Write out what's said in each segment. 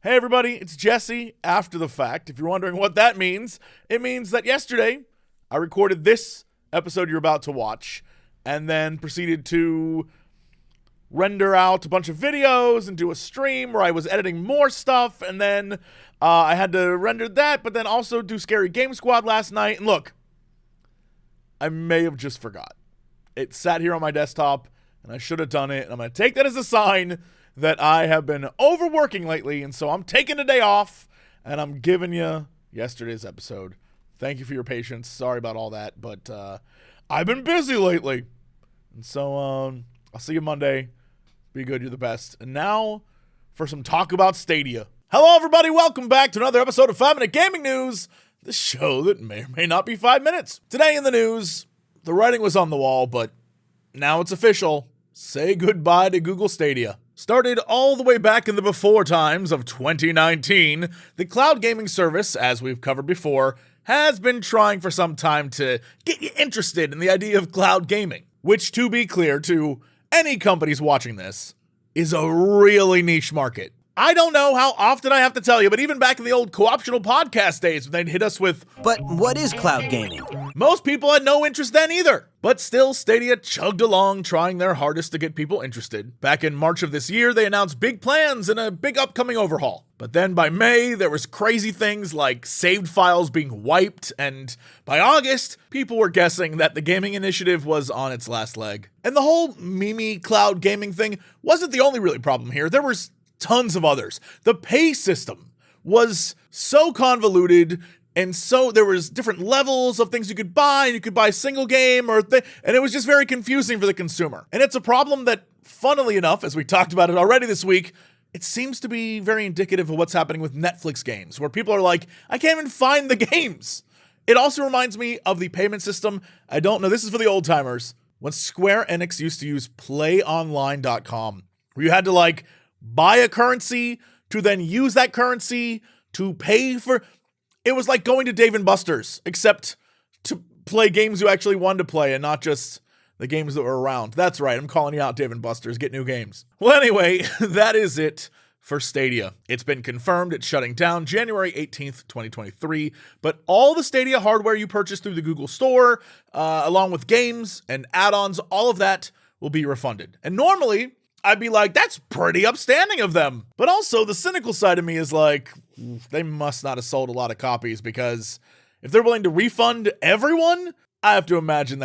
Hey everybody, it's Jesse after the fact. If you're wondering what that means, it means that yesterday I recorded this episode you're about to watch and then proceeded to render out a bunch of videos and do a stream where I was editing more stuff, and then I had to render that, but then also do Scary Game Squad last night. And look, I may have just forgot. It sat here on my desktop and I should have done it, and I'm going to take that as a sign that I have been overworking lately, and so I'm taking a day off, and I'm giving you yesterday's episode. Thank you for your patience. Sorry about all that, but I've been busy lately. And so I'll see you Monday. Be good, you're the best. And now for some talk about Stadia. Hello, everybody. Welcome back to another episode of 5 Minute Gaming News, the show that may or may not be 5 minutes. Today in the news, the writing was on the wall, but now it's official. Say goodbye to Google Stadia. Started all the way back in the before times of 2019, the cloud gaming service, as we've covered before, has been trying for some time to get you interested in the idea of cloud gaming, which, to be clear to any companies watching this, is a really niche market. I don't know how often I have to tell you, but even back in the old co-optional podcast days when they'd hit us with, "But what is cloud gaming?" most people had no interest then either. But still, Stadia chugged along, trying their hardest to get people interested. Back in March of this year, they announced big plans and a big upcoming overhaul. But then by May, there was crazy things like saved files being wiped, and by August, people were guessing that the gaming initiative was on its last leg. And the whole Mimi cloud gaming thing wasn't the only really problem here. There was tons of others. The pay system was so convoluted, and so there was different levels of things you could buy, and you could buy a single game and it was just very confusing for the consumer. And it's a problem that, funnily enough, as we talked about it already this week, it seems to be very indicative of what's happening with Netflix games, where people are like, I can't even find the games. It also reminds me of the payment system. I don't know, this is for the old timers, when Square Enix used to use playonline.com, where you had to buy a currency to then use that currency to pay for. It was like going to Dave & Buster's, except to play games you actually wanted to play and not just the games that were around. That's right, I'm calling you out, Dave & Buster's. Get new games. Well, anyway, that is it for Stadia. It's been confirmed it's shutting down January 18th, 2023, but all the Stadia hardware you purchase through the Google Store, along with games and add-ons, all of that will be refunded. And normally, I'd be like, that's pretty upstanding of them. But also, the cynical side of me is like, they must not have sold a lot of copies, because if they're willing to refund everyone, I have to imagine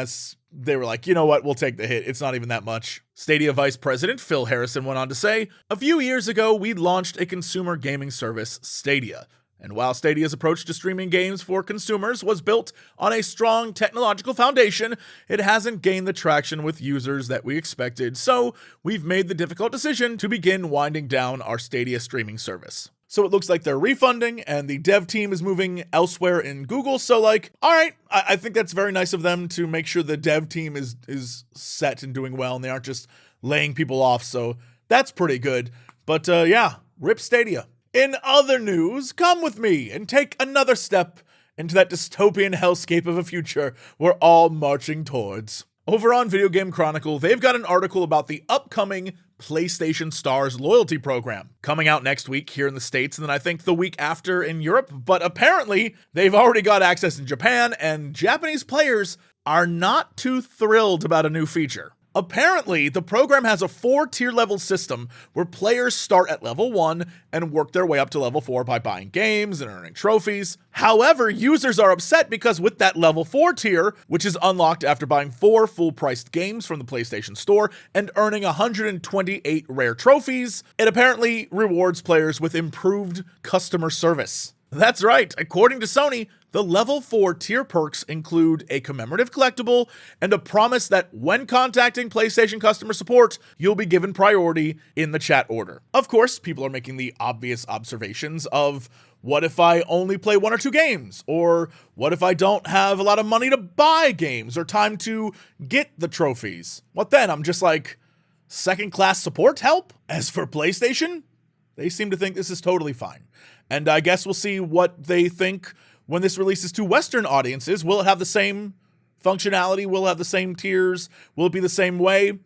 they were like, you know what, we'll take the hit. It's not even that much. Stadia Vice President Phil Harrison went on to say, a few years ago, we launched a consumer gaming service, Stadia. And while Stadia's approach to streaming games for consumers was built on a strong technological foundation, it hasn't gained the traction with users that we expected, so we've made the difficult decision to begin winding down our Stadia streaming service. So it looks like they're refunding, and the dev team is moving elsewhere in Google, so all right, I think that's very nice of them to make sure the dev team is set and doing well, and they aren't just laying people off, so that's pretty good. But yeah, rip Stadia. In other news, come with me and take another step into that dystopian hellscape of a future we're all marching towards. Over on Video Game Chronicle, they've got an article about the upcoming PlayStation Stars loyalty program coming out next week here in the States, and then I think the week after in Europe. But apparently, they've already got access in Japan, and Japanese players are not too thrilled about a new feature. Apparently, the program has a 4-tier level system where players start at level 1 and work their way up to level 4 by buying games and earning trophies. However, users are upset because with that level 4 tier, which is unlocked after buying 4 full-priced games from the PlayStation Store and earning 128 rare trophies, it apparently rewards players with improved customer service. That's right, according to Sony, the level 4 tier perks include a commemorative collectible and a promise that when contacting PlayStation customer support, you'll be given priority in the chat order. Of course, people are making the obvious observations of, what if I only play 1 or 2 games? Or what if I don't have a lot of money to buy games or time to get the trophies? What then? I'm just like second-class support help? As for PlayStation, they seem to think this is totally fine. And I guess we'll see what they think when this releases to Western audiences. Will it have the same functionality? Will it have the same tiers? Will it be the same way?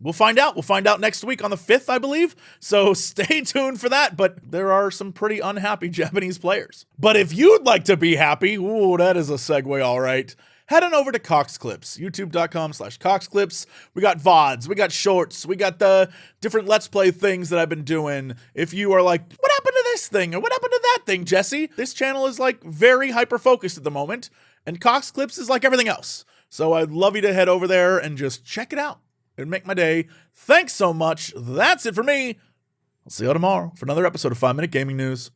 We'll find out. We'll find out next week on the 5th, I believe. So stay tuned for that. But there are some pretty unhappy Japanese players. But if you'd like to be happy, ooh, that is a segue, all right. Head on over to Cox Clips, youtube.com/Cox Clips. We got VODs, we got shorts, we got the different Let's Play things that I've been doing. If you are like, what happened to this thing? Or what happened to that thing, Jesse? This channel is like very hyper-focused at the moment. And Cox Clips is like everything else. So I'd love you to head over there and just check it out. It'd make my day. Thanks so much. That's it for me. I'll see you all tomorrow for another episode of 5 Minute Gaming News.